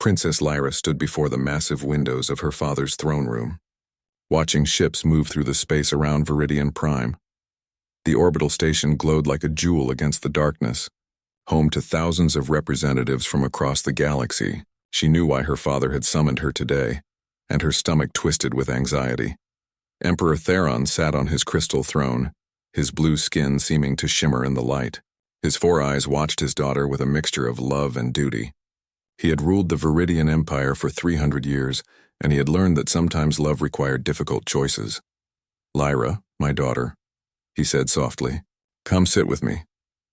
Princess Lyra stood before the massive windows of her father's throne room, watching ships move through the space around Viridian Prime. The orbital station glowed like a jewel against the darkness, home to thousands of representatives from across the galaxy. She knew why her father had summoned her today, and her stomach twisted with anxiety. Emperor Theron sat on his crystal throne, his blue skin seeming to shimmer in the light. His 4 eyes watched his daughter with a mixture of love and duty. He had ruled the Viridian Empire for 300 years, and he had learned that sometimes love required difficult choices. "Lyra, my daughter," he said softly, "come sit with me."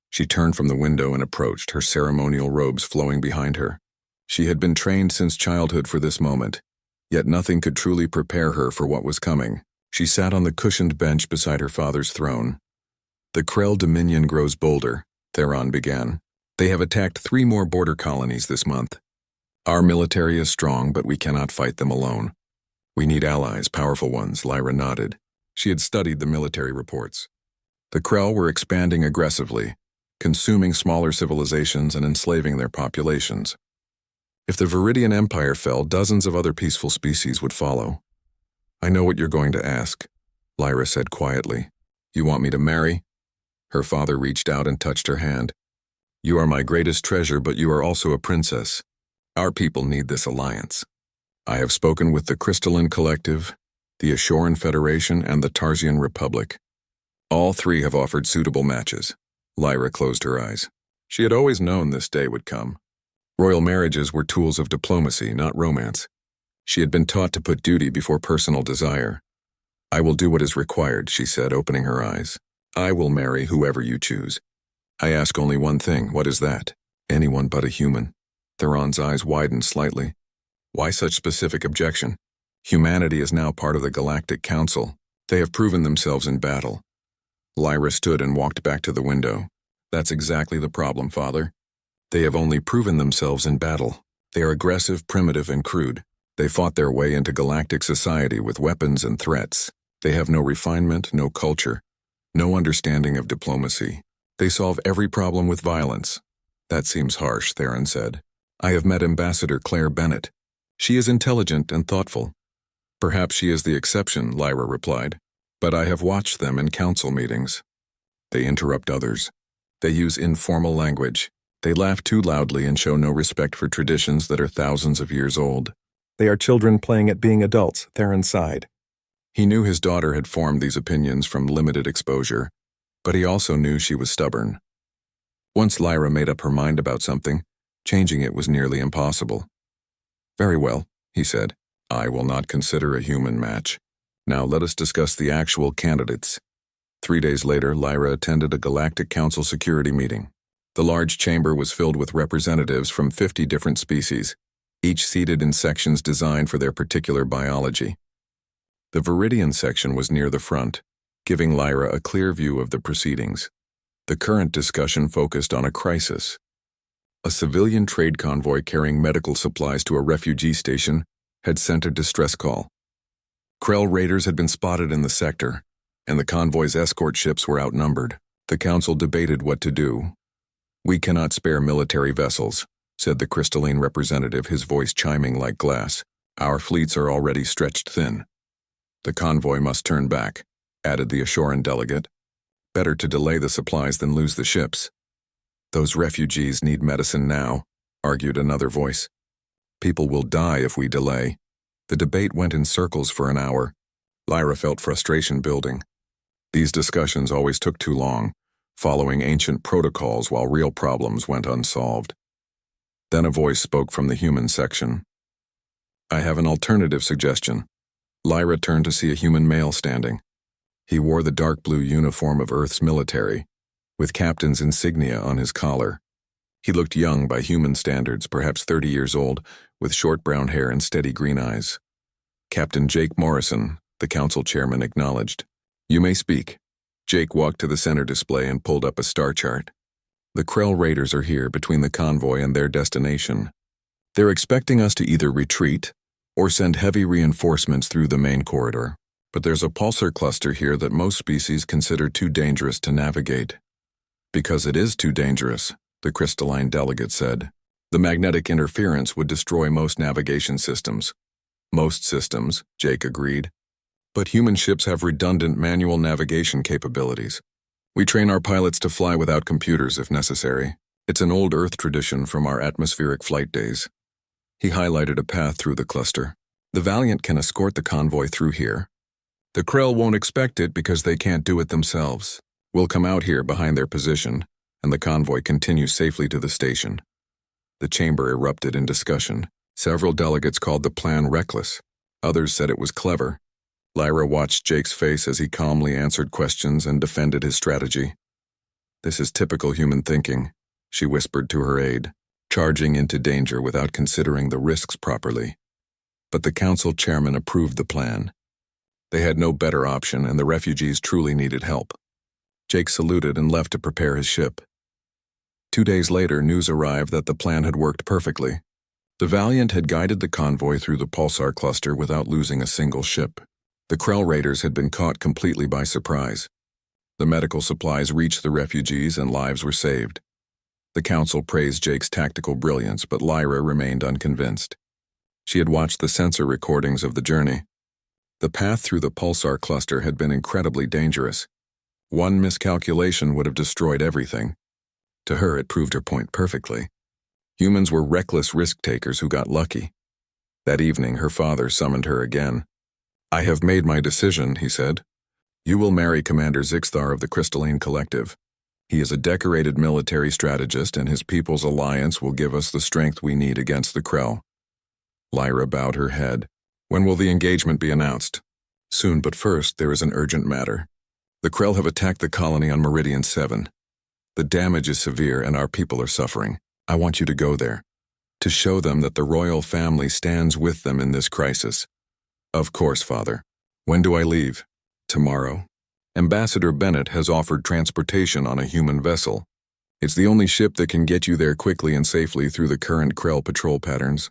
She turned from the window and approached, her ceremonial robes flowing behind her. She had been trained since childhood for this moment, yet nothing could truly prepare her for what was coming. She sat on the cushioned bench beside her father's throne. "The Krell Dominion grows bolder," Theron began. "They have attacked 3 more border colonies this month. Our military is strong, but we cannot fight them alone. We need allies, powerful ones," Lyra nodded. She had studied the military reports. The Krell were expanding aggressively, consuming smaller civilizations and enslaving their populations. If the Viridian Empire fell, dozens of other peaceful species would follow. "I know what you're going to ask," Lyra said quietly. "You want me to marry?" Her father reached out and touched her hand. "You are my greatest treasure, but you are also a princess. Our people need this alliance. I have spoken with the Crystalline Collective, the Ashoran Federation, and the Tarsian Republic. All 3 have offered suitable matches." Lyra closed her eyes. She had always known this day would come. Royal marriages were tools of diplomacy, not romance. She had been taught to put duty before personal desire. "I will do what is required," she said, opening her eyes. "I will marry whoever you choose. I ask only one thing." "What is that?" "Anyone but a human." Theron's eyes widened slightly. "Why such specific objection?" "Humanity is now part of the Galactic Council. They have proven themselves in battle." Lyra stood and walked back to the window. "That's exactly the problem, Father. They have only proven themselves in battle. They are aggressive, primitive, and crude. They fought their way into galactic society with weapons and threats. They have no refinement, no culture, no understanding of diplomacy. They solve every problem with violence." "That seems harsh," Theron said. "I have met Ambassador Claire Bennett. She is intelligent and thoughtful." "Perhaps she is the exception," Lyra replied. "But I have watched them in council meetings. They interrupt others. They use informal language. They laugh too loudly and show no respect for traditions that are thousands of years old." "They are children playing at being adults," Theron sighed. He knew his daughter had formed these opinions from limited exposure, but he also knew she was stubborn. Once Lyra made up her mind about something, changing it was nearly impossible. "Very well," he said. "I will not consider a human match. Now let us discuss the actual candidates." 3 days later, Lyra attended a Galactic Council security meeting. The large chamber was filled with representatives from 50 different species, each seated in sections designed for their particular biology. The Viridian section was near the front, giving Lyra a clear view of the proceedings. The current discussion focused on a crisis. A civilian trade convoy carrying medical supplies to a refugee station had sent a distress call. Krell raiders had been spotted in the sector, and the convoy's escort ships were outnumbered. The council debated what to do. "We cannot spare military vessels," said the crystalline representative, his voice chiming like glass. "Our fleets are already stretched thin." "The convoy must turn back," added the Ashoran delegate. "Better to delay the supplies than lose the ships." "Those refugees need medicine now," argued another voice. "People will die if we delay." The debate went in circles for an hour. Lyra felt frustration building. These discussions always took too long, following ancient protocols while real problems went unsolved. Then a voice spoke from the human section. "I have an alternative suggestion." Lyra turned to see a human male standing. He wore the dark blue uniform of Earth's military, with captain's insignia on his collar. He looked young by human standards, perhaps 30 years old, with short brown hair and steady green eyes. "Captain Jake Morrison," the council chairman acknowledged. "You may speak." Jake walked to the center display and pulled up a star chart. "The Krell raiders are here between the convoy and their destination. They're expecting us to either retreat or send heavy reinforcements through the main corridor. But there's a pulsar cluster here that most species consider too dangerous to navigate." "Because it is too dangerous," the crystalline delegate said. The magnetic interference would destroy most navigation systems. Most systems, Jake agreed. But human ships have redundant manual navigation capabilities. We train our pilots to fly without computers if necessary. It's an old Earth tradition from our atmospheric flight days. He highlighted a path through the cluster. The Valiant can escort the convoy through here. The Krell won't expect it because they can't do it themselves. We'll come out here behind their position, and the convoy continues safely to the station. The chamber erupted in discussion. Several delegates called the plan reckless. Others said it was clever. Lyra watched Jake's face as he calmly answered questions and defended his strategy. This is typical human thinking, she whispered to her aide, charging into danger without considering the risks properly. But the council chairman approved the plan. They had no better option, and the refugees truly needed help. Jake saluted and left to prepare his ship. 2 days later, news arrived that the plan had worked perfectly. The Valiant had guided the convoy through the pulsar cluster without losing a single ship. The Krell raiders had been caught completely by surprise. The medical supplies reached the refugees and lives were saved. The council praised Jake's tactical brilliance, but Lyra remained unconvinced. She had watched the sensor recordings of the journey. The path through the pulsar cluster had been incredibly dangerous. One miscalculation would have destroyed everything. To her, it proved her point perfectly. Humans were reckless risk-takers who got lucky. That evening, her father summoned her again. "I have made my decision," he said. "You will marry Commander Zixthar of the Crystalline Collective. He is a decorated military strategist, and his people's alliance will give us the strength we need against the Krell." Lyra bowed her head. "When will the engagement be announced?" "Soon, but first, there is an urgent matter. The Krell have attacked the colony on Meridian 7. The damage is severe, and our people are suffering. I want you to go there, to show them that the royal family stands with them in this crisis." "Of course, Father. When do I leave?" "Tomorrow. Ambassador Bennett has offered transportation on a human vessel. It's the only ship that can get you there quickly and safely through the current Krell patrol patterns."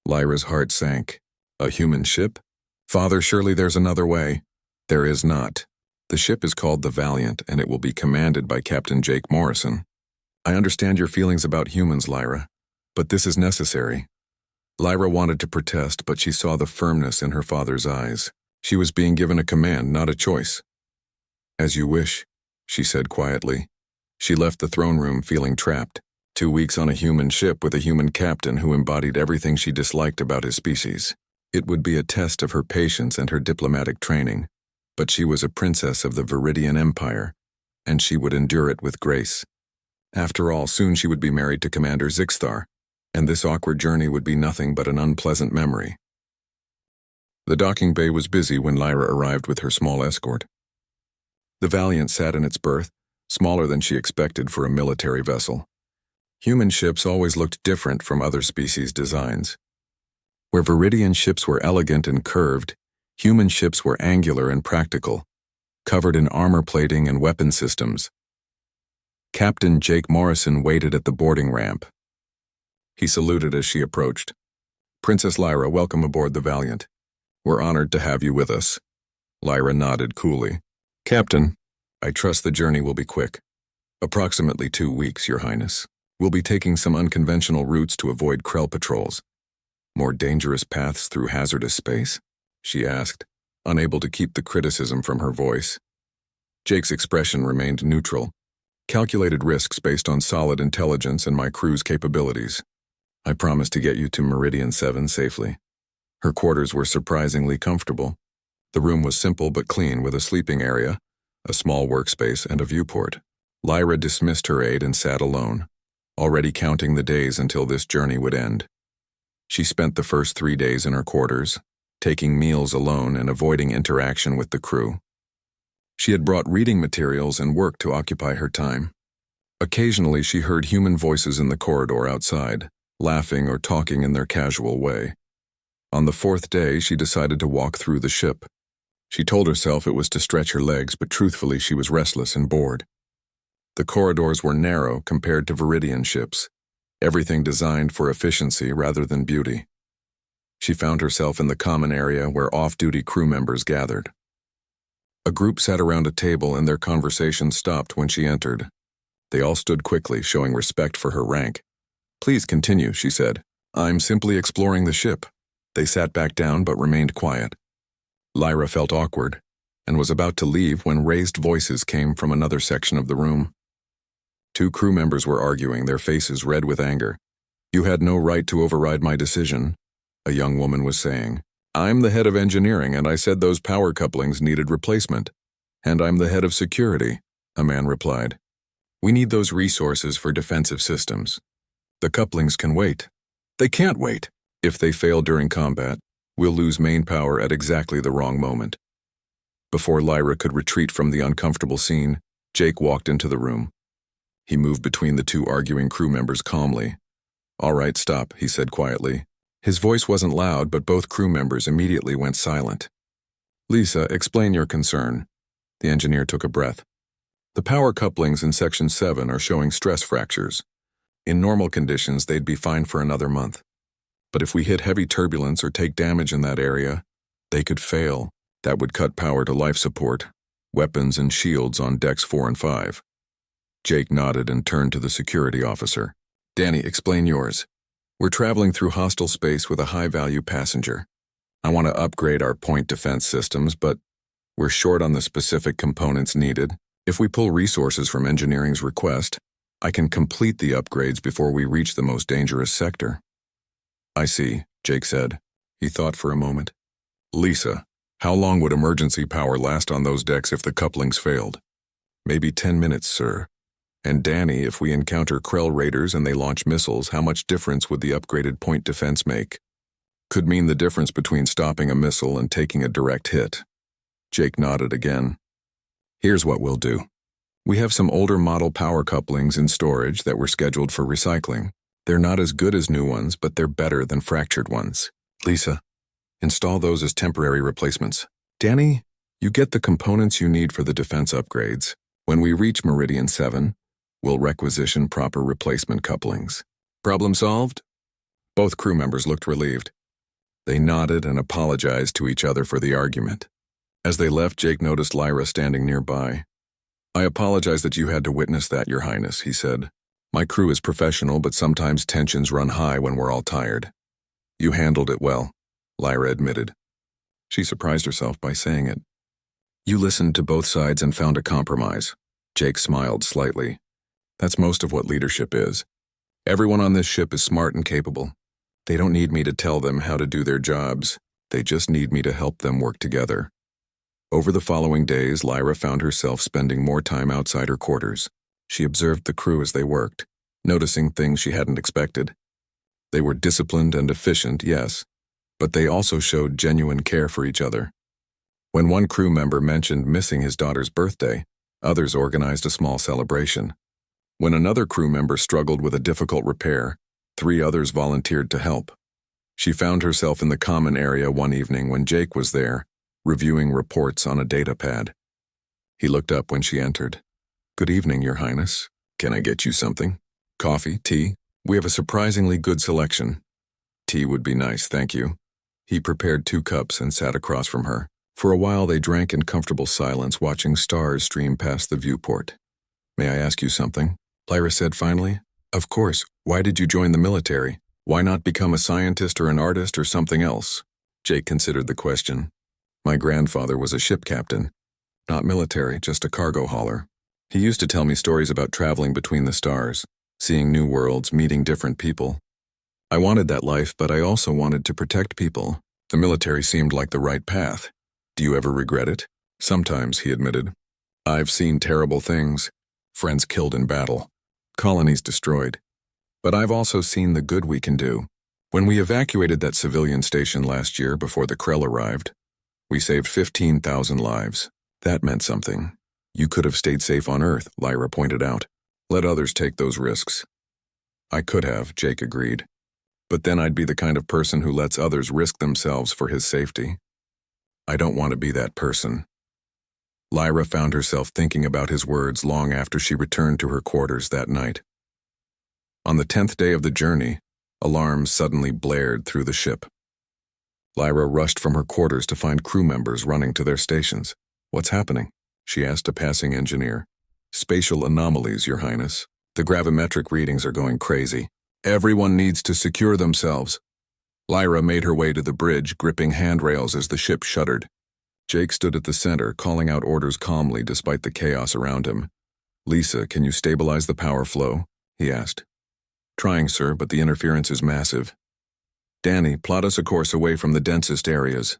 Lyra's heart sank. "A human ship? Father, surely there's another way." "There is not. The ship is called the Valiant, and it will be commanded by Captain Jake Morrison. I understand your feelings about humans, Lyra, but this is necessary." Lyra wanted to protest, but she saw the firmness in her father's eyes. She was being given a command, not a choice. "As you wish," she said quietly. She left the throne room feeling trapped. 2 weeks on a human ship with a human captain who embodied everything she disliked about his species. It would be a test of her patience and her diplomatic training, but she was a princess of the Viridian Empire, and she would endure it with grace. After all, soon she would be married to Commander Zixthar, and this awkward journey would be nothing but an unpleasant memory. The docking bay was busy when Lyra arrived with her small escort. The Valiant sat in its berth, smaller than she expected for a military vessel. Human ships always looked different from other species' designs. Where Viridian ships were elegant and curved, human ships were angular and practical, covered in armor plating and weapon systems. Captain Jake Morrison waited at the boarding ramp. He saluted as she approached. "Princess Lyra, welcome aboard the Valiant. We're honored to have you with us." Lyra nodded coolly. "Captain, I trust the journey will be quick. Approximately 2 weeks, Your Highness. We'll be taking some unconventional routes to avoid Krell patrols." "More dangerous paths through hazardous space?" she asked, unable to keep the criticism from her voice. Jake's expression remained neutral. "Calculated risks based on solid intelligence and my crew's capabilities. I promise to get you to Meridian 7 safely." Her quarters were surprisingly comfortable. The room was simple but clean, with a sleeping area, a small workspace, and a viewport. Lyra dismissed her aide and sat alone, already counting the days until this journey would end. She spent the first 3 days in her quarters, taking meals alone and avoiding interaction with the crew. She had brought reading materials and work to occupy her time. Occasionally she heard human voices in the corridor outside, laughing or talking in their casual way. On the 4th day, she decided to walk through the ship. She told herself it was to stretch her legs, but truthfully she was restless and bored. The corridors were narrow compared to Viridian ships, everything designed for efficiency rather than beauty. She found herself in the common area where off-duty crew members gathered. A group sat around a table and their conversation stopped when she entered. They all stood quickly, showing respect for her rank. Please continue, she said. I'm simply exploring the ship. They sat back down but remained quiet. Lyra felt awkward and was about to leave when raised voices came from another section of the room. Two crew members were arguing, their faces red with anger. You had no right to override my decision, a young woman was saying. I'm the head of engineering and I said those power couplings needed replacement. And I'm the head of security, a man replied. We need those resources for defensive systems. The couplings can wait. They can't wait. If they fail during combat, we'll lose main power at exactly the wrong moment. Before Lyra could retreat from the uncomfortable scene, Jake walked into the room. He moved between the two arguing crew members calmly. All right, stop, he said quietly. His voice wasn't loud, but both crew members immediately went silent. Lisa, explain your concern. The engineer took a breath. The power couplings in Section 7 are showing stress fractures. In normal conditions, they'd be fine for another month. But if we hit heavy turbulence or take damage in that area, they could fail. That would cut power to life support, weapons and shields on decks 4 and 5. Jake nodded and turned to the security officer. Danny, explain yours. We're traveling through hostile space with a high-value passenger. I want to upgrade our point defense systems, but we're short on the specific components needed. If we pull resources from engineering's request, I can complete the upgrades before we reach the most dangerous sector. I see, Jake said. He thought for a moment. Lisa, how long would emergency power last on those decks if the couplings failed? Maybe 10 minutes, sir. And Danny, if we encounter Krell raiders and they launch missiles, how much difference would the upgraded point defense make? Could mean the difference between stopping a missile and taking a direct hit. Jake nodded again. Here's what we'll do. We have some older model power couplings in storage that were scheduled for recycling. They're not as good as new ones, but they're better than fractured ones. Lisa, install those as temporary replacements. Danny, you get the components you need for the defense upgrades. When we reach Meridian 7, we'll requisition proper replacement couplings. Problem solved? Both crew members looked relieved. They nodded and apologized to each other for the argument. As they left, Jake noticed Lyra standing nearby. I apologize that you had to witness that, Your Highness, he said. My crew is professional, but sometimes tensions run high when we're all tired. You handled it well, Lyra admitted. She surprised herself by saying it. You listened to both sides and found a compromise. Jake smiled slightly. That's most of what leadership is. Everyone on this ship is smart and capable. They don't need me to tell them how to do their jobs. They just need me to help them work together. Over the following days, Lyra found herself spending more time outside her quarters. She observed the crew as they worked, noticing things she hadn't expected. They were disciplined and efficient, yes, but they also showed genuine care for each other. When one crew member mentioned missing his daughter's birthday, others organized a small celebration. When another crew member struggled with a difficult repair, 3 others volunteered to help. She found herself in the common area one evening when Jake was there, reviewing reports on a data pad. He looked up when she entered. Good evening, Your Highness. Can I get you something? Coffee, tea? We have a surprisingly good selection. Tea would be nice, thank you. He prepared 2 cups and sat across from her. For a while they drank in comfortable silence, watching stars stream past the viewport. May I ask you something? Lyra said finally. Of course. Why did you join the military? Why not become a scientist or an artist or something else? Jake considered the question. My grandfather was a ship captain. Not military, just a cargo hauler. He used to tell me stories about traveling between the stars, seeing new worlds, meeting different people. I wanted that life, but I also wanted to protect people. The military seemed like the right path. Do you ever regret it? Sometimes, he admitted. I've seen terrible things. Friends killed in battle. Colonies destroyed. But I've also seen the good we can do. When we evacuated that civilian station last year before the Krell arrived, we saved 15,000 lives. That meant something. You could have stayed safe on Earth, Lyra pointed out. Let others take those risks. I could have, Jake agreed. But then I'd be the kind of person who lets others risk themselves for his safety. I don't want to be that person. Lyra found herself thinking about his words long after she returned to her quarters that night. On the 10th day of the journey, alarms suddenly blared through the ship. Lyra rushed from her quarters to find crew members running to their stations. What's happening? She asked a passing engineer. Spatial anomalies, Your Highness. The gravimetric readings are going crazy. Everyone needs to secure themselves. Lyra made her way to the bridge, gripping handrails as the ship shuddered. Jake stood at the center, calling out orders calmly despite the chaos around him. "Lisa, can you stabilize the power flow?" he asked. "Trying, sir, but the interference is massive." "Danny, plot us a course away from the densest areas."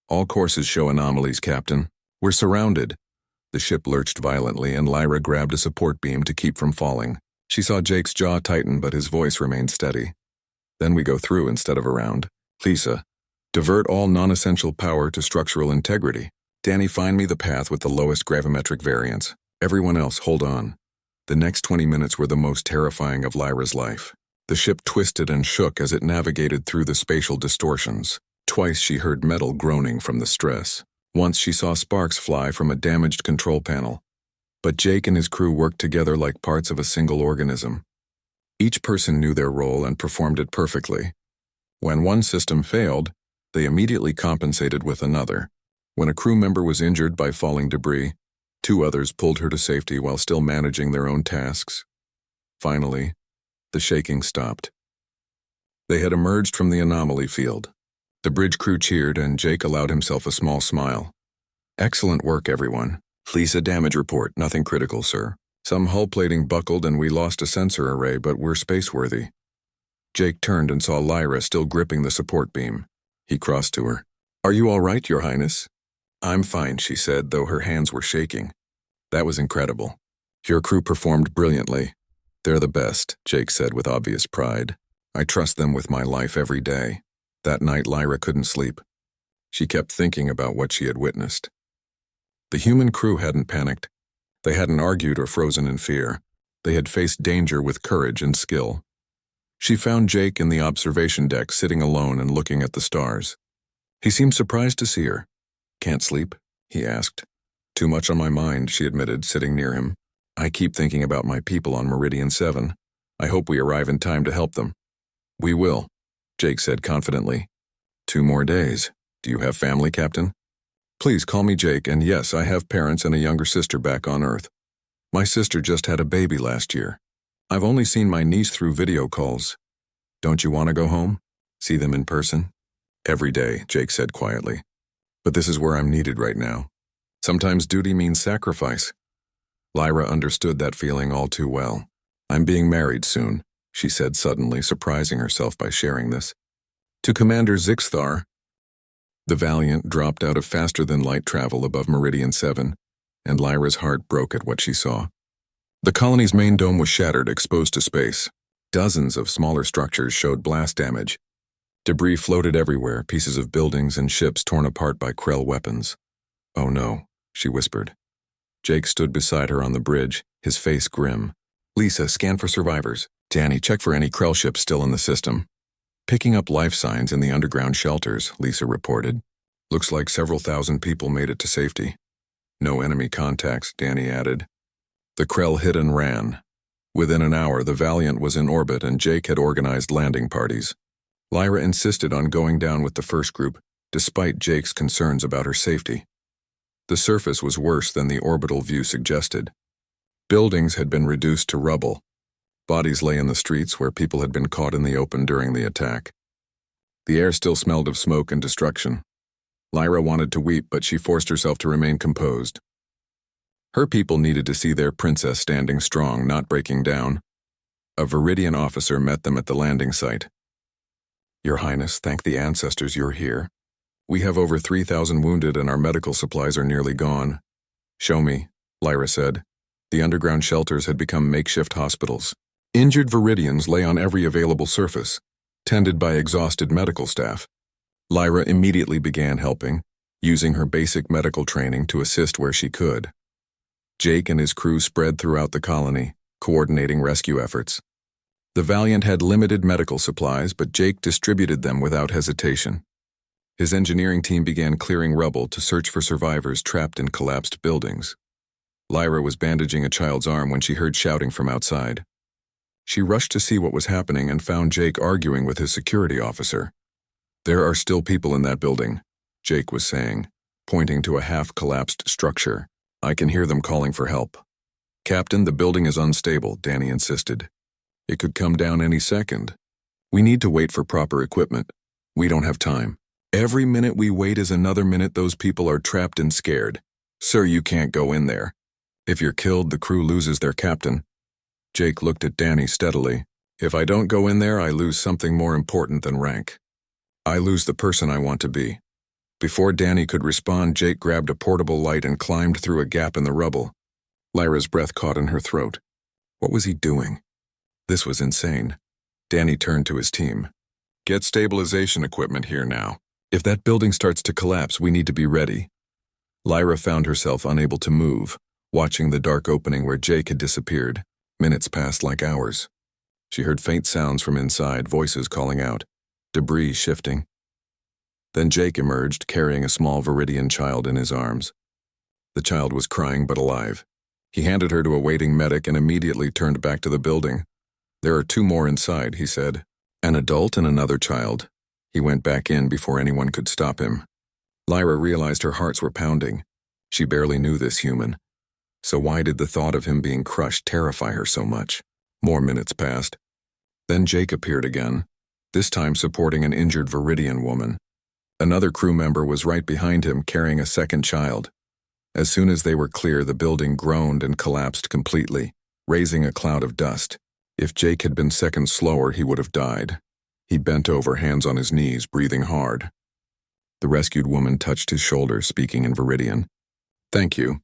"All courses show anomalies, Captain. We're surrounded." The ship lurched violently, and Lyra grabbed a support beam to keep from falling. She saw Jake's jaw tighten, but his voice remained steady. "Then we go through instead of around. Lisa, divert all non-essential power to structural integrity. Danny, find me the path with the lowest gravimetric variance. Everyone else, hold on." The next 20 minutes were the most terrifying of Lyra's life. The ship twisted and shook as it navigated through the spatial distortions. Twice she heard metal groaning from the stress. Once she saw sparks fly from a damaged control panel. But Jake and his crew worked together like parts of a single organism. Each person knew their role and performed it perfectly. When one system failed, they immediately compensated with another. When a crew member was injured by falling debris, 2 others pulled her to safety while still managing their own tasks. Finally, the shaking stopped. They had emerged from the anomaly field. The bridge crew cheered, and Jake allowed himself a small smile. "Excellent work, everyone. Lisa, damage report. Nothing critical, sir. Some hull plating buckled and we lost a sensor array, but we're spaceworthy." Jake turned and saw Lyra still gripping the support beam. He crossed to her. "Are you all right, Your Highness?" "I'm fine," she said, though her hands were shaking. "That was incredible. Your crew performed brilliantly." "They're the best," Jake said with obvious pride. "I trust them with my life every day." That night, Lyra couldn't sleep. She kept thinking about what she had witnessed. The human crew hadn't panicked. They hadn't argued or frozen in fear. They had faced danger with courage and skill. She found Jake in the observation deck, sitting alone and looking at the stars. He seemed surprised to see her. "Can't sleep?" he asked. "Too much on my mind," she admitted, sitting near him. "I keep thinking about my people on Meridian 7. I hope we arrive in time to help them." "We will," Jake said confidently. 2 more days. Do you have family, Captain?" "Please call me Jake, and yes, I have parents and a younger sister back on Earth. My sister just had a baby last year. I've only seen my niece through video calls. Don't you want to go home? See them in person?" "Every day," Jake said quietly. "But this is where I'm needed right now. Sometimes duty means sacrifice." Lyra understood that feeling all too well. "I'm being married soon," she said suddenly, surprising herself by sharing this. "To Commander Zixthar." The Valiant dropped out of faster-than-light travel above Meridian 7, and Lyra's heart broke at what she saw. The colony's main dome was shattered, exposed to space. Dozens of smaller structures showed blast damage. Debris floated everywhere, pieces of buildings and ships torn apart by Krell weapons. "Oh no," she whispered. Jake stood beside her on the bridge, his face grim. "Lisa, scan for survivors. Danny, check for any Krell ships still in the system." "Picking up life signs in the underground shelters," Lisa reported. "Looks like several thousand people made it to safety." "No enemy contacts," Danny added. The Krell hit and ran. Within an hour, the Valiant was in orbit and Jake had organized landing parties. Lyra insisted on going down with the first group, despite Jake's concerns about her safety. The surface was worse than the orbital view suggested. Buildings had been reduced to rubble. Bodies lay in the streets where people had been caught in the open during the attack. The air still smelled of smoke and destruction. Lyra wanted to weep, but she forced herself to remain composed. Her people needed to see their princess standing strong, not breaking down. A Viridian officer met them at the landing site. "Your Highness, thank the ancestors you're here. We have over 3,000 wounded and our medical supplies are nearly gone." "Show me," Lyra said. The underground shelters had become makeshift hospitals. Injured Viridians lay on every available surface, tended by exhausted medical staff. Lyra immediately began helping, using her basic medical training to assist where she could. Jake and his crew spread throughout the colony, coordinating rescue efforts. The Valiant had limited medical supplies, but Jake distributed them without hesitation. His engineering team began clearing rubble to search for survivors trapped in collapsed buildings. Lyra was bandaging a child's arm when she heard shouting from outside. She rushed to see what was happening and found Jake arguing with his security officer. "There are still people in that building," Jake was saying, pointing to a half-collapsed structure. "I can hear them calling for help." "Captain, the building is unstable," Danny insisted. It could come down any second. We need to wait for proper equipment. We don't have time. Every minute we wait is another minute those people are trapped and scared. Sir, you can't go in there. If you're killed, the crew loses their captain. Jake looked at Danny steadily. If I don't go in there, I lose something more important than rank. I lose the person I want to be. Before Danny could respond, Jake grabbed a portable light and climbed through a gap in the rubble. Lyra's breath caught in her throat. What was he doing? This was insane. Danny turned to his team. Get stabilization equipment here now. If that building starts to collapse, we need to be ready. Lyra found herself unable to move, watching the dark opening where Jake had disappeared. Minutes passed like hours. She heard faint sounds from inside, voices calling out, debris shifting. Then Jake emerged, carrying a small Viridian child in his arms. The child was crying but alive. He handed her to a waiting medic and immediately turned back to the building. There are 2 more inside, he said. An adult and another child. He went back in before anyone could stop him. Lyra realized her hearts were pounding. She barely knew this human. So why did the thought of him being crushed terrify her so much? More minutes passed. Then Jake appeared again, this time supporting an injured Viridian woman. Another crew member was right behind him, carrying a second child. As soon as they were clear, the building groaned and collapsed completely, raising a cloud of dust. If Jake had been seconds slower, he would have died. He bent over, hands on his knees, breathing hard. The rescued woman touched his shoulder, speaking in Viridian. Thank you.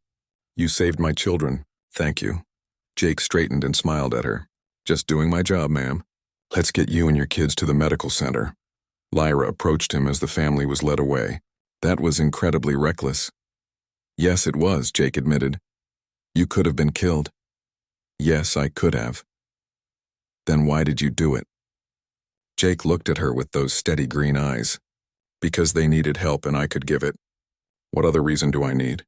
You saved my children. Thank you. Jake straightened and smiled at her. Just doing my job, ma'am. Let's get you and your kids to the medical center. Lyra approached him as the family was led away. That was incredibly reckless. Yes, it was, Jake admitted. You could have been killed. Yes, I could have. Then why did you do it? Jake looked at her with those steady green eyes. Because they needed help and I could give it. What other reason do I need?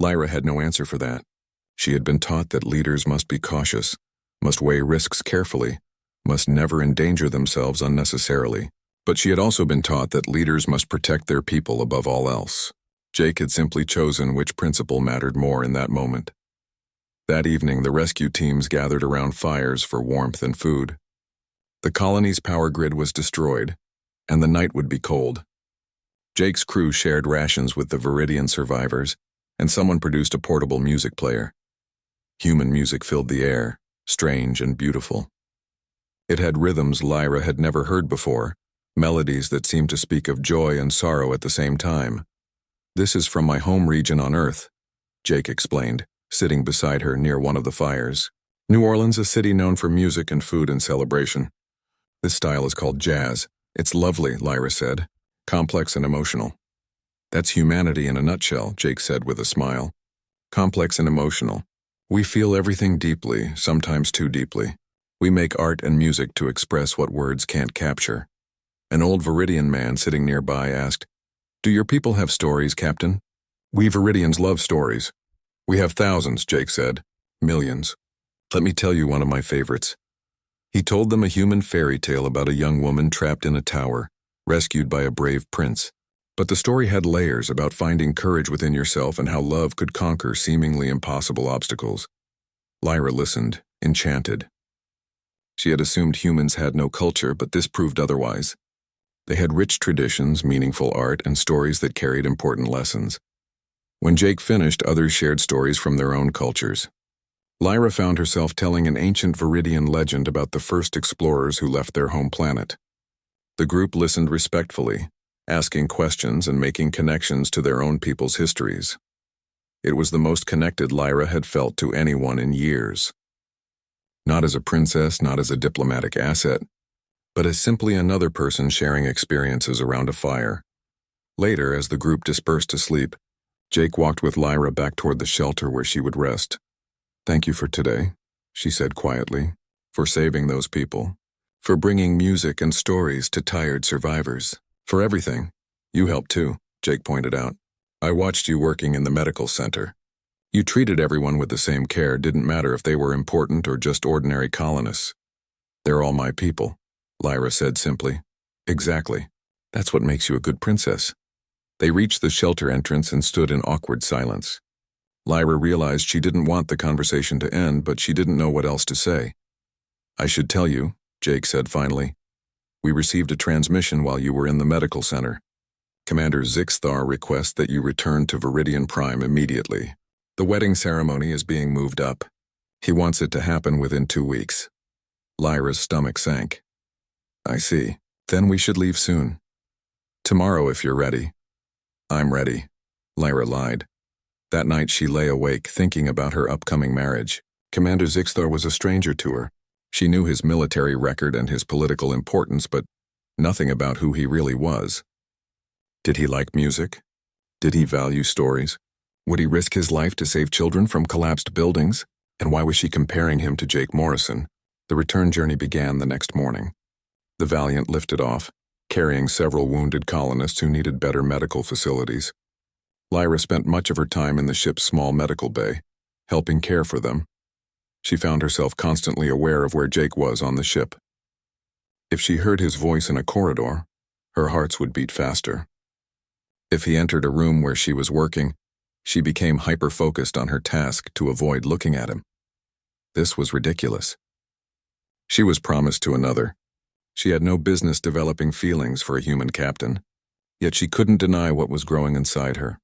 Lyra had no answer for that. She had been taught that leaders must be cautious, must weigh risks carefully, must never endanger themselves unnecessarily. But she had also been taught that leaders must protect their people above all else. Jake had simply chosen which principle mattered more in that moment. That evening, the rescue teams gathered around fires for warmth and food. The colony's power grid was destroyed, and the night would be cold. Jake's crew shared rations with the Viridian survivors, and someone produced a portable music player. Human music filled the air, strange and beautiful. It had rhythms Lyra had never heard before, melodies that seemed to speak of joy and sorrow at the same time. This is from my home region on Earth, Jake explained, sitting beside her near one of the fires. New Orleans, a city known for music and food and celebration. This style is called jazz. It's lovely, Lyra said, complex and emotional. That's humanity in a nutshell, Jake said with a smile. Complex and emotional. We feel everything deeply, sometimes too deeply. We make art and music to express what words can't capture. An old Viridian man sitting nearby asked, Do your people have stories, Captain? We Viridians love stories. We have thousands, Jake said. Millions. Let me tell you one of my favorites. He told them a human fairy tale about a young woman trapped in a tower, rescued by a brave prince. But the story had layers about finding courage within yourself and how love could conquer seemingly impossible obstacles. Lyra listened, enchanted. She had assumed humans had no culture, but this proved otherwise. They had rich traditions, meaningful art, and stories that carried important lessons. When Jake finished, others shared stories from their own cultures. Lyra found herself telling an ancient Viridian legend about the first explorers who left their home planet. The group listened respectfully, asking questions and making connections to their own people's histories. It was the most connected Lyra had felt to anyone in years. Not as a princess, not as a diplomatic asset, but as simply another person sharing experiences around a fire. Later, as the group dispersed to sleep, Jake walked with Lyra back toward the shelter where she would rest. Thank you for today, she said quietly, for saving those people, for bringing music and stories to tired survivors, for everything. You helped too, Jake pointed out. I watched you working in the medical center. You treated everyone with the same care, didn't matter if they were important or just ordinary colonists. They're all my people, Lyra said simply. Exactly. That's what makes you a good princess. They reached the shelter entrance and stood in awkward silence. Lyra realized she didn't want the conversation to end, but she didn't know what else to say. I should tell you, Jake said finally. We received a transmission while you were in the medical center. Commander Zixthar requests that you return to Viridian Prime immediately. The wedding ceremony is being moved up. He wants it to happen within 2 weeks. Lyra's stomach sank. I see. Then we should leave soon. Tomorrow if you're ready. I'm ready, Lyra lied. That night she lay awake thinking about her upcoming marriage. Commander Zixthar was a stranger to her. She knew his military record and his political importance, but nothing about who he really was. Did he like music? Did he value stories? Would he risk his life to save children from collapsed buildings? And why was she comparing him to Jake Morrison? The return journey began the next morning. The Valiant lifted off, carrying several wounded colonists who needed better medical facilities. Lyra spent much of her time in the ship's small medical bay, helping care for them. She found herself constantly aware of where Jake was on the ship. If she heard his voice in a corridor, her hearts would beat faster. If he entered a room where she was working, she became hyper-focused on her task to avoid looking at him. This was ridiculous. She was promised to another. She had no business developing feelings for a human captain, yet she couldn't deny what was growing inside her.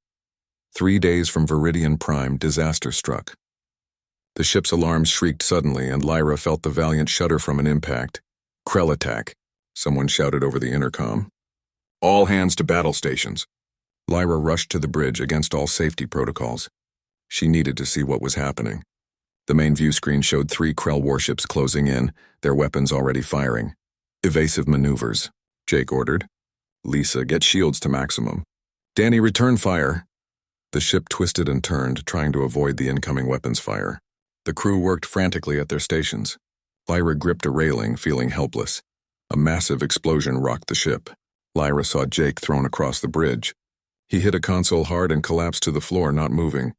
3 days from Viridian Prime, disaster struck. The ship's alarms shrieked suddenly, and Lyra felt the Valiant shudder from an impact. Krell attack, someone shouted over the intercom. All hands to battle stations. Lyra rushed to the bridge against all safety protocols. She needed to see what was happening. The main view screen showed 3 Krell warships closing in, their weapons already firing. Evasive maneuvers, Jake ordered. Lisa, get shields to maximum. Danny, return fire. The ship twisted and turned, trying to avoid the incoming weapons fire. The crew worked frantically at their stations. Lyra gripped a railing, feeling helpless. A massive explosion rocked the ship. Lyra saw Jake thrown across the bridge. He hit a console hard and collapsed to the floor, not moving.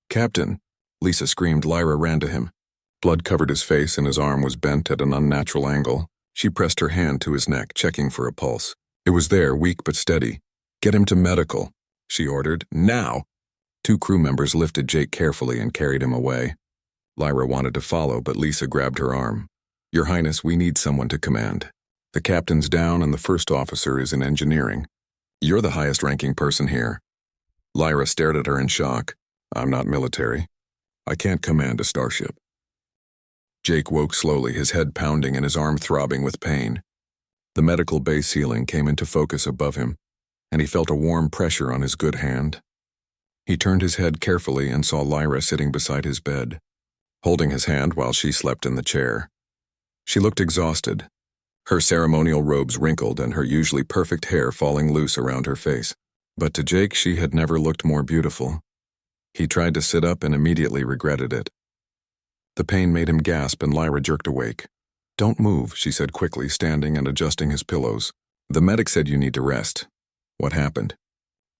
Captain, Lisa screamed. Lyra ran to him. Blood covered his face and his arm was bent at an unnatural angle. She pressed her hand to his neck, checking for a pulse. It was there, weak but steady. Get him to medical, she ordered. Now! 2 crew members lifted Jake carefully and carried him away. Lyra wanted to follow, but Lisa grabbed her arm. Your Highness, we need someone to command. The captain's down and the first officer is in engineering. You're the highest-ranking person here. Lyra stared at her in shock. I'm not military. I can't command a starship. Jake woke slowly, his head pounding and his arm throbbing with pain. The medical bay ceiling came into focus above him, and he felt a warm pressure on his good hand. He turned his head carefully and saw Lyra sitting beside his bed, holding his hand while she slept in the chair. She looked exhausted, her ceremonial robes wrinkled and her usually perfect hair falling loose around her face. But to Jake, she had never looked more beautiful. He tried to sit up and immediately regretted it. The pain made him gasp and Lyra jerked awake. Don't move, she said quickly, standing and adjusting his pillows. The medic said you need to rest. What happened?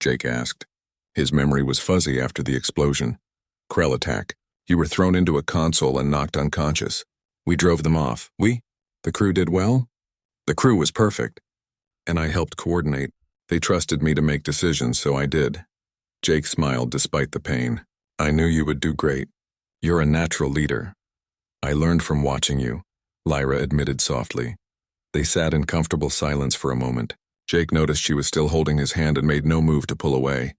Jake asked. His memory was fuzzy after the explosion. Krell attack. You were thrown into a console and knocked unconscious. We drove them off. We? The crew did well? The crew was perfect. And I helped coordinate. They trusted me to make decisions, so I did. Jake smiled despite the pain. I knew you would do great. You're a natural leader. I learned from watching you, Lyra admitted softly. They sat in comfortable silence for a moment. Jake noticed she was still holding his hand and made no move to pull away.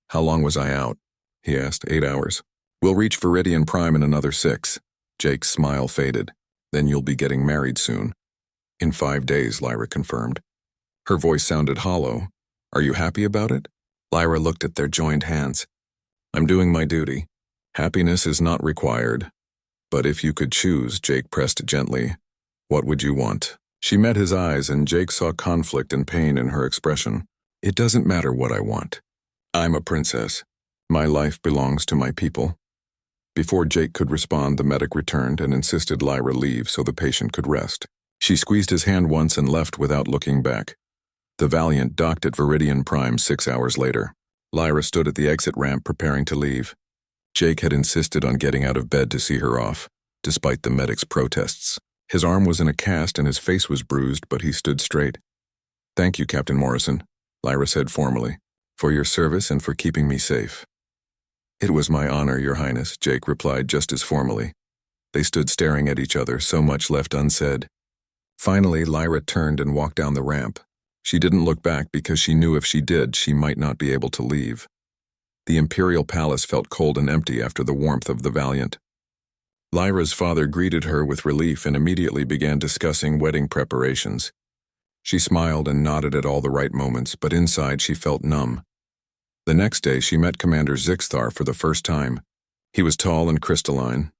How long was I out? He asked. 8 hours. We'll reach Viridian Prime in another 6. Jake's smile faded. Then you'll be getting married soon. In 5 days, Lyra confirmed. Her voice sounded hollow. Are you happy about it? Lyra looked at their joined hands. I'm doing my duty. Happiness is not required. But if you could choose, Jake pressed gently, what would you want? She met his eyes and Jake saw conflict and pain in her expression. It doesn't matter what I want. I'm a princess. My life belongs to my people. Before Jake could respond, the medic returned and insisted Lyra leave so the patient could rest. She squeezed his hand once and left without looking back. The Valiant docked at Viridian Prime 6 hours later. Lyra stood at the exit ramp preparing to leave. Jake had insisted on getting out of bed to see her off, despite the medic's protests. His arm was in a cast and his face was bruised, but he stood straight. Thank you, Captain Morrison, Lyra said formally, for your service and for keeping me safe. It was my honor, Your Highness, Jake replied just as formally. They stood staring at each other, so much left unsaid. Finally, Lyra turned and walked down the ramp. She didn't look back because she knew if she did, she might not be able to leave. The Imperial Palace felt cold and empty after the warmth of the Valiant. Lyra's father greeted her with relief and immediately began discussing wedding preparations. She smiled and nodded at all the right moments, but inside she felt numb. The next day she met Commander Zixthar for the first time. He was tall and crystalline,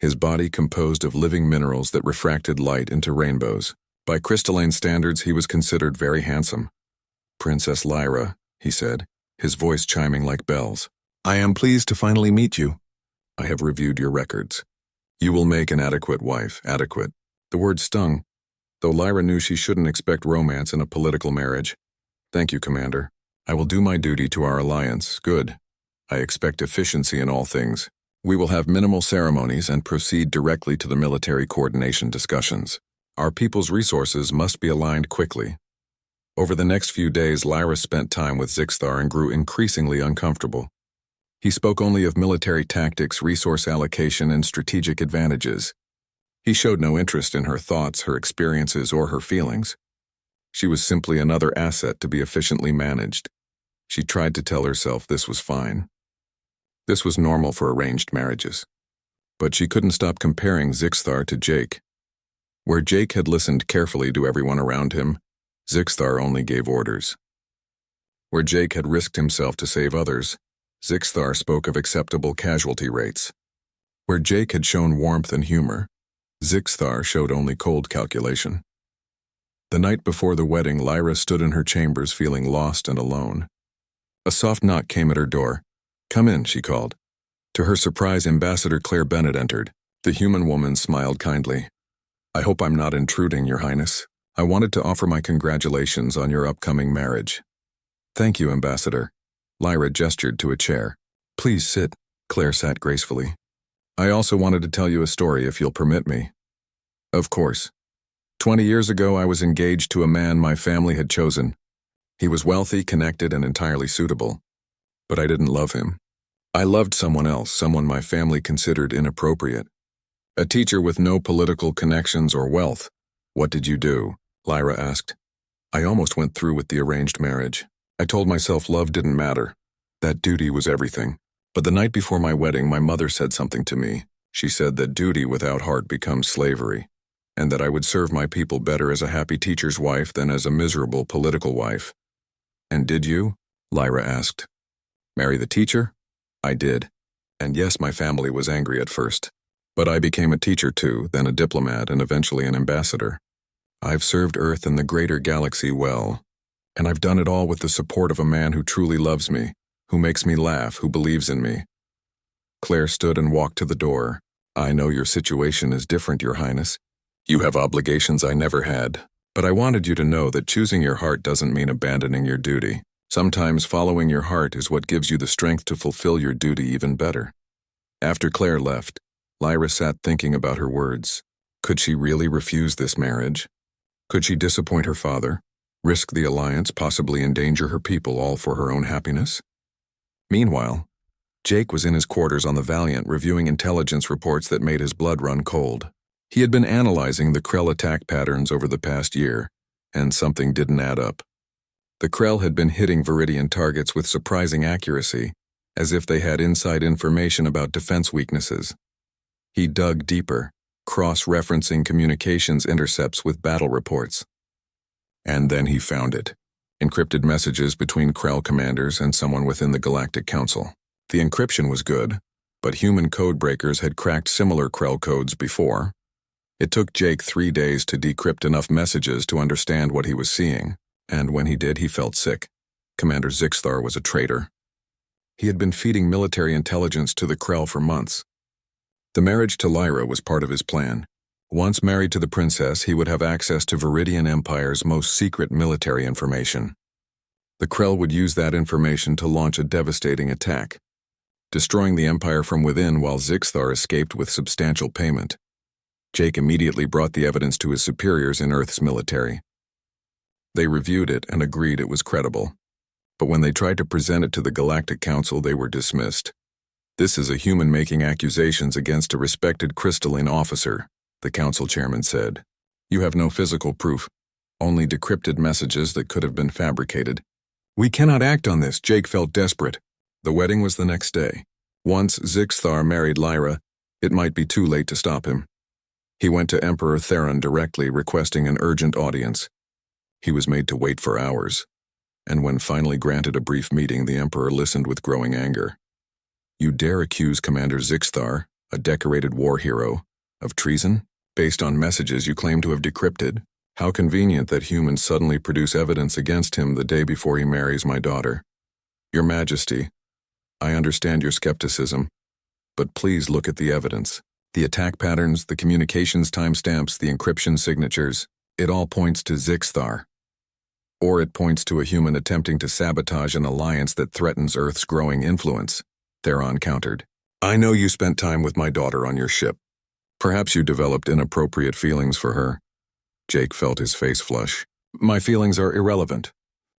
his body composed of living minerals that refracted light into rainbows. By crystalline standards, he was considered very handsome. "Princess Lyra," he said, his voice chiming like bells. "I am pleased to finally meet you. I have reviewed your records. You will make an adequate wife." Adequate. The word stung, though Lyra knew she shouldn't expect romance in a political marriage. "Thank you, Commander. I will do my duty to our alliance." "Good. I expect efficiency in all things. We will have minimal ceremonies and proceed directly to the military coordination discussions. Our people's resources must be aligned quickly." Over the next few days, Lyra spent time with Zixthar and grew increasingly uncomfortable. He spoke only of military tactics, resource allocation, and strategic advantages. He showed no interest in her thoughts, her experiences, or her feelings. She was simply another asset to be efficiently managed. She tried to tell herself this was fine. This was normal for arranged marriages. But she couldn't stop comparing Zixthar to Jake. Where Jake had listened carefully to everyone around him, Zixthar only gave orders. Where Jake had risked himself to save others, Zixthar spoke of acceptable casualty rates. Where Jake had shown warmth and humor, Zixthar showed only cold calculation. The night before the wedding, Lyra stood in her chambers feeling lost and alone. A soft knock came at her door. "Come in," she called. To her surprise, Ambassador Claire Bennett entered. The human woman smiled kindly. "I hope I'm not intruding, Your Highness. I wanted to offer my congratulations on your upcoming marriage." "Thank you, Ambassador." Lyra gestured to a chair. "Please sit." Claire sat gracefully. "I also wanted to tell you a story, if you'll permit me." "Of course. 20 years ago, I was engaged to a man my family had chosen. He was wealthy, connected, and entirely suitable. But I didn't love him. I loved someone else, someone my family considered inappropriate. A teacher with no political connections or wealth." "What did you do?" Lyra asked. "I almost went through with the arranged marriage. I told myself love didn't matter. That duty was everything. But the night before my wedding, my mother said something to me. She said that duty without heart becomes slavery, and that I would serve my people better as a happy teacher's wife than as a miserable political wife." "And did you?" Lyra asked. "Marry the teacher?" "I did. And yes, my family was angry at first. But I became a teacher too, then a diplomat, and eventually an ambassador. I've served Earth and the greater galaxy well. And I've done it all with the support of a man who truly loves me, who makes me laugh, who believes in me." Claire stood and walked to the door. "I know your situation is different, Your Highness. You have obligations I never had. But I wanted you to know that choosing your heart doesn't mean abandoning your duty. Sometimes following your heart is what gives you the strength to fulfill your duty even better." After Claire left, Lyra sat thinking about her words. Could she really refuse this marriage? Could she disappoint her father, risk the alliance, possibly endanger her people, all for her own happiness? Meanwhile, Jake was in his quarters on the Valiant reviewing intelligence reports that made his blood run cold. He had been analyzing the Krell attack patterns over the past year, and something didn't add up. The Krell had been hitting Viridian targets with surprising accuracy, as if they had inside information about defense weaknesses. He dug deeper, cross-referencing communications intercepts with battle reports. And then he found it. Encrypted messages between Krell commanders and someone within the Galactic Council. The encryption was good, but human code breakers had cracked similar Krell codes before. It took Jake 3 days to decrypt enough messages to understand what he was seeing, and when he did, he felt sick. Commander Zixthar was a traitor. He had been feeding military intelligence to the Krell for months. The marriage to Lyra was part of his plan. Once married to the princess, he would have access to Viridian Empire's most secret military information. The Krell would use that information to launch a devastating attack, destroying the Empire from within while Zixthar escaped with substantial payment. Jake immediately brought the evidence to his superiors in Earth's military. They reviewed it and agreed it was credible. But when they tried to present it to the Galactic Council, they were dismissed. This is a human making accusations against a respected crystalline officer, the council chairman said. You have no physical proof, only decrypted messages that could have been fabricated. We cannot act on this, Jake felt desperate. The wedding was the next day. Once Zixthar married Lyra, it might be too late to stop him. He went to Emperor Theron directly, requesting an urgent audience. He was made to wait for hours, and when finally granted a brief meeting, the Emperor listened with growing anger. You dare accuse Commander Zixthar, a decorated war hero, of treason, based on messages you claim to have decrypted? How convenient that humans suddenly produce evidence against him the day before he marries my daughter. Your Majesty, I understand your skepticism, but please look at the evidence. The attack patterns, the communications timestamps, the encryption signatures, it all points to Zixthar. Or it points to a human attempting to sabotage an alliance that threatens Earth's growing influence, Theron countered. I know you spent time with my daughter on your ship. Perhaps you developed inappropriate feelings for her. Jake felt his face flush. My feelings are irrelevant.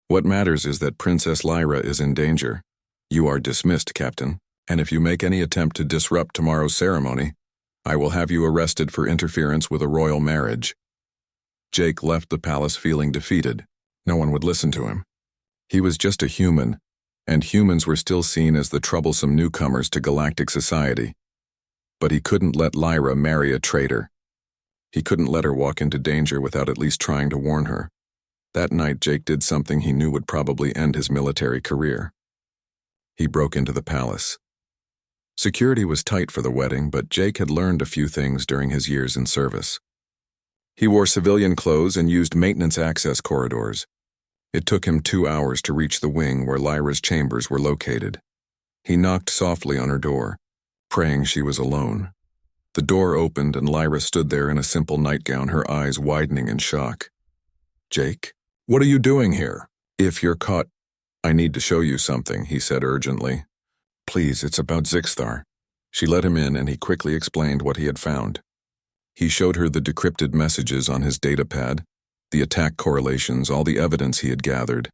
What matters is that Princess Lyra is in danger. You are dismissed, Captain, and if you make any attempt to disrupt tomorrow's ceremony, I will have you arrested for interference with a royal marriage. Jake left the palace feeling defeated. No one would listen to him. He was just a human, and humans were still seen as the troublesome newcomers to galactic society. But he couldn't let Lyra marry a traitor. He couldn't let her walk into danger without at least trying to warn her. That night, Jake did something he knew would probably end his military career. He broke into the palace. Security was tight for the wedding, but Jake had learned a few things during his years in service. He wore civilian clothes and used maintenance access corridors. It took him 2 hours to reach the wing where Lyra's chambers were located. He knocked softly on her door, praying she was alone. The door opened and Lyra stood there in a simple nightgown, her eyes widening in shock. Jake, what are you doing here? If you're caught, I need to show you something, he said urgently. Please, it's about Zixthar. She let him in and he quickly explained what he had found. He showed her the decrypted messages on his datapad, the attack correlations, all the evidence he had gathered.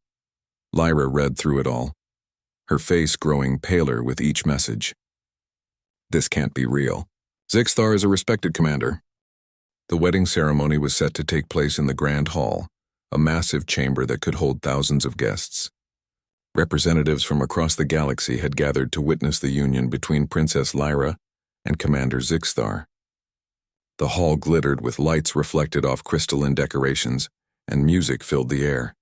Lyra read through it all, her face growing paler with each message. This can't be real. Zixthar is a respected commander. The wedding ceremony was set to take place in the Grand Hall, a massive chamber that could hold thousands of guests. Representatives from across the galaxy had gathered to witness the union between Princess Lyra and Commander Zixthar. The hall glittered with lights reflected off crystalline decorations, and music filled the air.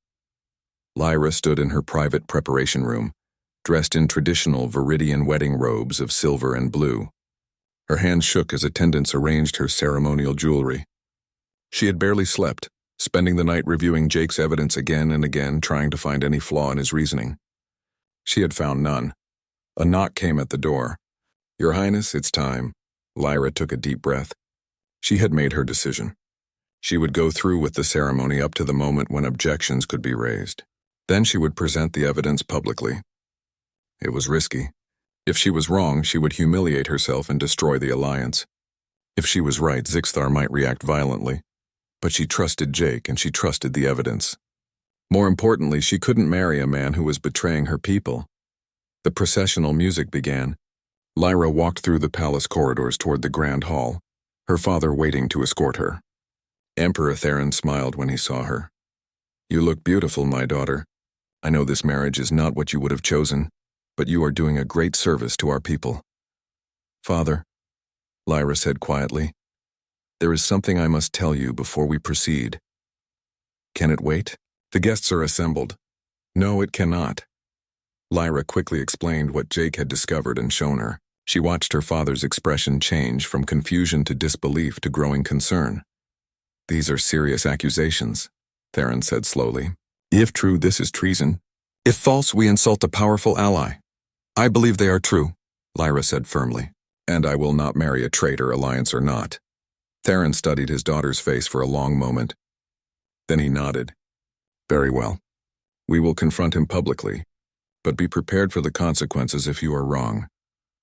Lyra stood in her private preparation room, dressed in traditional Viridian wedding robes of silver and blue. Her hands shook as attendants arranged her ceremonial jewelry. She had barely slept, spending the night reviewing Jake's evidence again and again, trying to find any flaw in his reasoning. She had found none. A knock came at the door. Your Highness, it's time. Lyra took a deep breath. She had made her decision. She would go through with the ceremony up to the moment when objections could be raised. Then she would present the evidence publicly. It was risky. If she was wrong, she would humiliate herself and destroy the alliance. If she was right, Zixthar might react violently. But she trusted Jake and she trusted the evidence. More importantly, she couldn't marry a man who was betraying her people. The processional music began. Lyra walked through the palace corridors toward the Grand Hall, her father waiting to escort her. Emperor Theron smiled when he saw her. You look beautiful, my daughter. I know this marriage is not what you would have chosen, but you are doing a great service to our people. Father, Lyra said quietly, there is something I must tell you before we proceed. Can it wait? The guests are assembled. No, it cannot. Lyra quickly explained what Jake had discovered and shown her. She watched her father's expression change from confusion to disbelief to growing concern. These are serious accusations, Theron said slowly. If true, this is treason. If false, we insult a powerful ally. I believe they are true, Lyra said firmly. And I will not marry a traitor, alliance or not. Theron studied his daughter's face for a long moment. Then he nodded. Very well. We will confront him publicly, but be prepared for the consequences if you are wrong.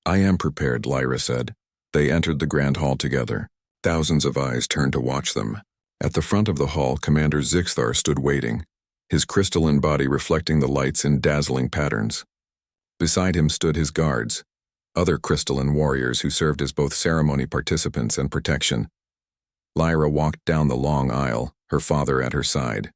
I am prepared, Lyra said. They entered the Grand Hall together. Thousands of eyes turned to watch them. At the front of the hall, Commander Zixthar stood waiting, his crystalline body reflecting the lights in dazzling patterns. Beside him stood his guards, other crystalline warriors who served as both ceremony participants and protection. Lyra walked down the long aisle, her father at her side.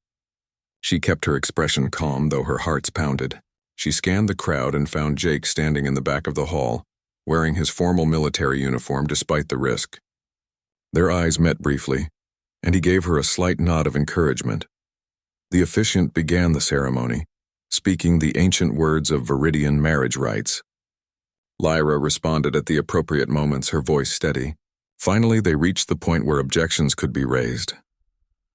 She kept her expression calm, though her hearts pounded. She scanned the crowd and found Jake standing in the back of the hall, wearing his formal military uniform despite the risk. Their eyes met briefly, and he gave her a slight nod of encouragement. The officiant began the ceremony, speaking the ancient words of Viridian marriage rites. Lyra responded at the appropriate moments, her voice steady. Finally, they reached the point where objections could be raised.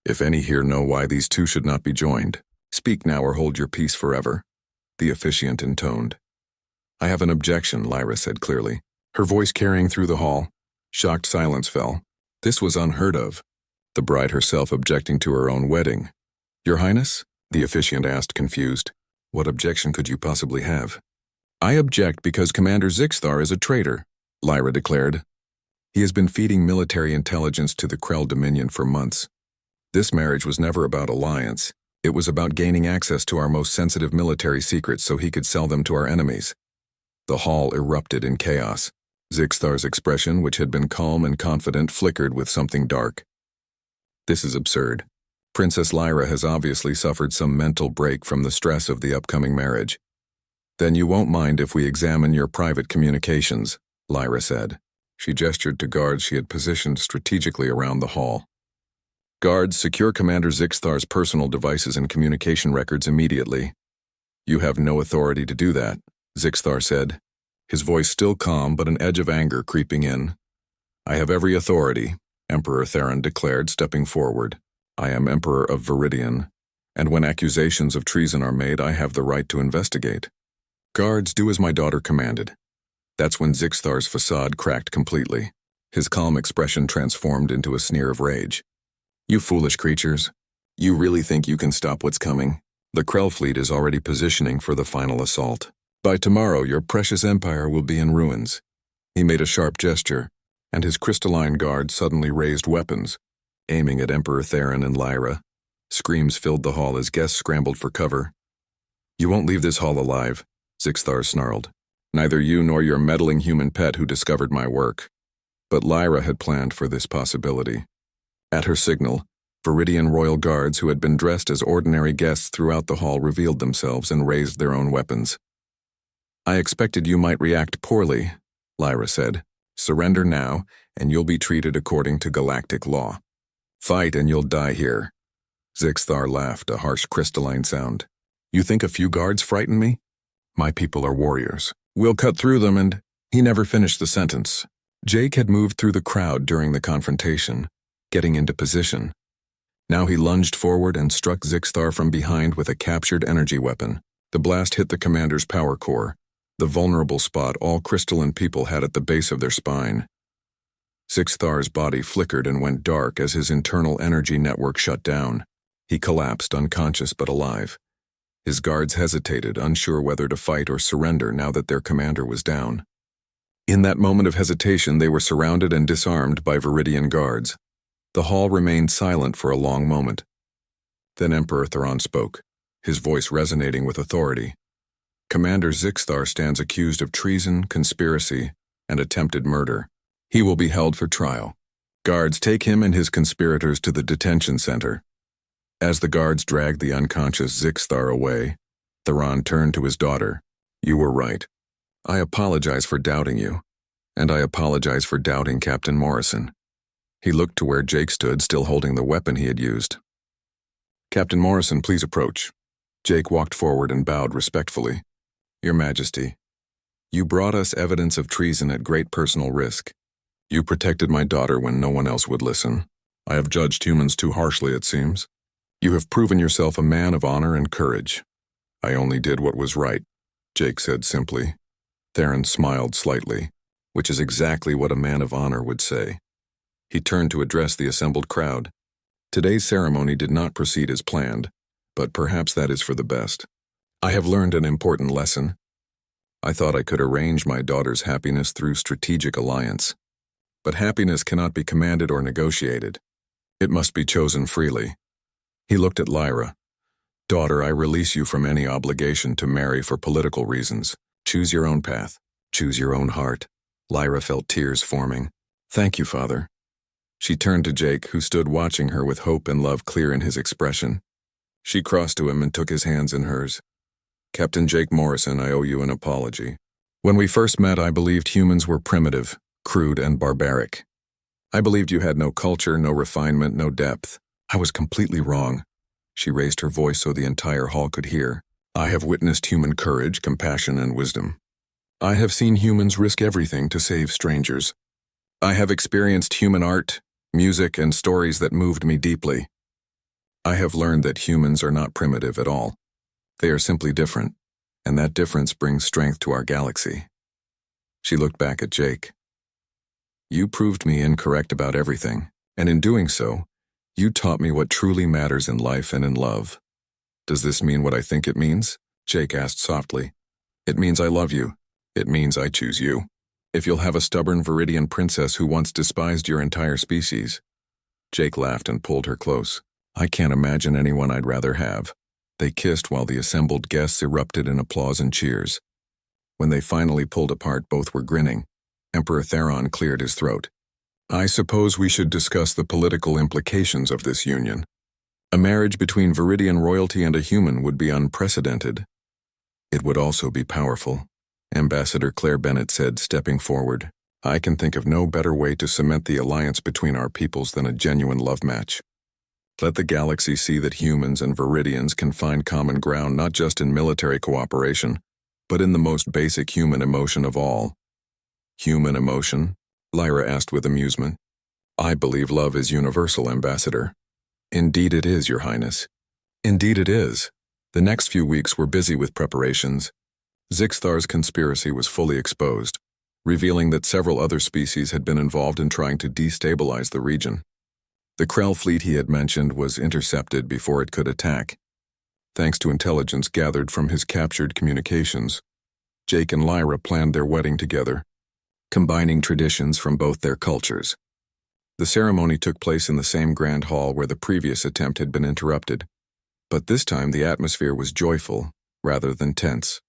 If any here know why these two should not be joined, speak now or hold your peace forever, the officiant intoned. I have an objection, Lyra said clearly, her voice carrying through the hall. Shocked silence fell. This was unheard of. The bride herself objecting to her own wedding. Your Highness? The officiant asked, confused. What objection could you possibly have? I object because Commander Zixthar is a traitor, Lyra declared. He has been feeding military intelligence to the Krell Dominion for months. This marriage was never about alliance. It was about gaining access to our most sensitive military secrets so he could sell them to our enemies. The hall erupted in chaos. Zixthar's expression, which had been calm and confident, flickered with something dark. This is absurd. Princess Lyra has obviously suffered some mental break from the stress of the upcoming marriage. Then you won't mind if we examine your private communications, Lyra said. She gestured to guards she had positioned strategically around the hall. Guards, secure Commander Zixthar's personal devices and communication records immediately. You have no authority to do that, Zixthar said, his voice still calm but an edge of anger creeping in. I have every authority, Emperor Theron declared, stepping forward. I am Emperor of Viridian, and when accusations of treason are made, I have the right to investigate. Guards, do as my daughter commanded. That's when Zixthar's facade cracked completely. His calm expression transformed into a sneer of rage. You foolish creatures. You really think you can stop what's coming? The Krell fleet is already positioning for the final assault. By tomorrow, your precious empire will be in ruins. He made a sharp gesture, and his crystalline guard suddenly raised weapons, aiming at Emperor Theron and Lyra. Screams filled the hall as guests scrambled for cover. You won't leave this hall alive, Zixthar snarled. Neither you nor your meddling human pet who discovered my work. But Lyra had planned for this possibility. At her signal, Viridian royal guards who had been dressed as ordinary guests throughout the hall revealed themselves and raised their own weapons. I expected you might react poorly, Lyra said. Surrender now, and you'll be treated according to galactic law. Fight and you'll die here. Zixthar laughed, a harsh crystalline sound. You think a few guards frighten me? My people are warriors. We'll cut through them and... He never finished the sentence. Jake had moved through the crowd during the confrontation, getting into position. Now he lunged forward and struck Zixthar from behind with a captured energy weapon. The blast hit the commander's power core, the vulnerable spot all crystalline people had at the base of their spine. Zixthar's body flickered and went dark as his internal energy network shut down. He collapsed, unconscious but alive. His guards hesitated, unsure whether to fight or surrender now that their commander was down. In that moment of hesitation, they were surrounded and disarmed by Viridian guards. The hall remained silent for a long moment. Then Emperor Theron spoke, his voice resonating with authority. Commander Zixthar stands accused of treason, conspiracy, and attempted murder. He will be held for trial. Guards, take him and his conspirators to the detention center. As the guards dragged the unconscious Zixthar away, Theron turned to his daughter. You were right. I apologize for doubting you, and I apologize for doubting Captain Morrison. He looked to where Jake stood, still holding the weapon he had used. Captain Morrison, please approach. Jake walked forward and bowed respectfully. Your Majesty, you brought us evidence of treason at great personal risk. You protected my daughter when no one else would listen. I have judged humans too harshly, it seems. You have proven yourself a man of honor and courage. I only did what was right, Jake said simply. Theron smiled slightly, which is exactly what a man of honor would say. He turned to address the assembled crowd. Today's ceremony did not proceed as planned, but perhaps that is for the best. I have learned an important lesson. I thought I could arrange my daughter's happiness through strategic alliance. But happiness cannot be commanded or negotiated. It must be chosen freely. He looked at Lyra. Daughter, I release you from any obligation to marry for political reasons. Choose your own path. Choose your own heart. Lyra felt tears forming. Thank you, Father. She turned to Jake, who stood watching her with hope and love clear in his expression. She crossed to him and took his hands in hers. Captain Jake Morrison, I owe you an apology. When we first met, I believed humans were primitive, crude, and barbaric. I believed you had no culture, no refinement, no depth. I was completely wrong. She raised her voice so the entire hall could hear. I have witnessed human courage, compassion, and wisdom. I have seen humans risk everything to save strangers. I have experienced human art, music, and stories that moved me deeply. I have learned that humans are not primitive at all. They are simply different, and that difference brings strength to our galaxy. She looked back at Jake. You proved me incorrect about everything, and in doing so, you taught me what truly matters in life and in love. Does this mean what I think it means? Jake asked softly. It means I love you. It means I choose you. If you'll have a stubborn Viridian princess who once despised your entire species. Jake laughed and pulled her close. I can't imagine anyone I'd rather have. They kissed while the assembled guests erupted in applause and cheers. When they finally pulled apart, both were grinning. Emperor Theron cleared his throat. I suppose we should discuss the political implications of this union. A marriage between Viridian royalty and a human would be unprecedented. It would also be powerful, Ambassador Claire Bennett said, stepping forward. I can think of no better way to cement the alliance between our peoples than a genuine love match. Let the galaxy see that humans and Viridians can find common ground not just in military cooperation, but in the most basic human emotion of all. Human emotion? Lyra asked with amusement. I believe love is universal, Ambassador. Indeed it is, Your Highness. Indeed it is. The next few weeks were busy with preparations. Zixthar's conspiracy was fully exposed, revealing that several other species had been involved in trying to destabilize the region. The Krell fleet he had mentioned was intercepted before it could attack. Thanks to intelligence gathered from his captured communications, Jake and Lyra planned their wedding together, combining traditions from both their cultures. The ceremony took place in the same grand hall where the previous attempt had been interrupted, but this time the atmosphere was joyful rather than tense.